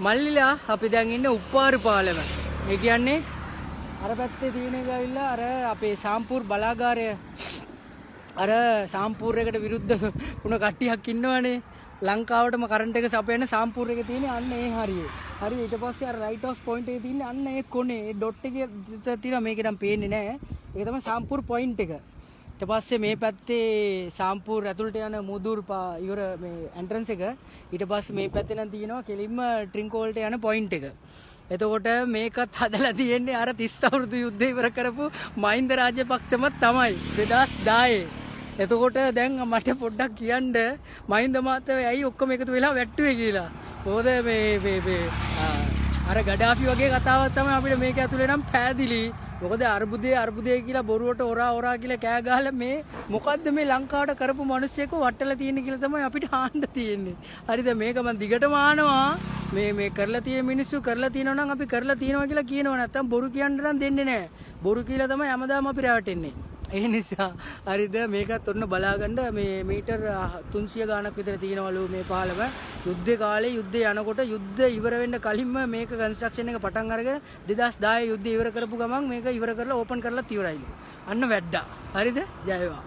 මල්ලිලා අපි දැන් ඉන්නේ උපාරු පාලම. ඒ කියන්නේ අර පැත්තේ තියෙන එක ඇවිල්ලා අර අපේ සාම්පූර් බලාගාරය අර සාම්පූර් එකට විරුද්ධ වුණ කට්ටියක් ඉන්නවනේ. ලංකාවටම කරන්ට් එක සපයන සාම්පූර් එක තියෙන්නේ අන්න ඒ හරියේ. හරි ඊට පස්සේ අර රයිට් හවුස් පොයින්ට් එකේ තියෙන්නේ අන්න ඒ කොනේ. ඒ ඩොට් එකේ තියෙනවා මේකේ නම් පේන්නේ නැහැ. ඒක තමයි සාම්පූර් පොයින්ට් එක. ඊට පස්සේ මේ පැත්තේ සාම්පූර් ඇතුළට යන මුදුර් ඉවර මේ එන්ට්‍රන්ස් එක. ඊට පස්සේ මේ පැත්තේ නම් තියෙනවා කෙලින්ම ට්‍රින්කෝ වලට යන පොයින්ට් එක. එතකොට මේකත් හදලා තියෙන්නේ අර 30 අවුරුදු යුද්ධය ඉවර කරපු මහින්ද රාජපක්ෂම තමයි 2010. එතකොට දැන් මට පොඩ්ඩක් කියන්න මහින්ද මහත්තයා ඇයි ඔක්කොම එකතු වෙලා වැට්ටුවේ කියලා. මොකද මේ අර ගඩාෆි වගේ කතාවක් තමයි අපිට මේක ඇතුලේ නම් පෑදිලි. මොකද අර්බුදේ කියලා බොරුවට ඔරා කියලා කෑ ගහලා මේ මොකද්ද මේ ලංකාවට කරපු මිනිස්සෙක්ව වටලා තියෙන්නේ කියලා තමයි අපිට ආන්න තියෙන්නේ. හරිද මේක මම දිගටම ආනවා. මේ කරලා තියෙන මිනිස්සු කරලා තියෙනවා නම් අපි කරලා තියෙනවා කියලා කියනවා නැත්තම් බොරු කියන්න නම් දෙන්නේ නැහැ. බොරු කියලා තමයි හැමදාම අපි රැවටෙන්නේ. ඒ නිසා හරිද මේකත් ඔන්න බලාගන්න මේ මීටර් 300 ගාණක් විතර තියෙනවලු මේ පාලම. යුද්ධේ කාලේ යුද්ධය යනකොට යුද්ධ ඉවර වෙන්න කලින්ම මේක කන්ස්ට්‍රක්ෂන් එක පටන් අරගෙන 2010 යුද්ධය ඉවර කරපු ගමන් මේක ඉවර කරලා ඕපන් කරලා ඉවරයිලු. අන්න වැඩ්ඩා. හරිද? ජය වේවා.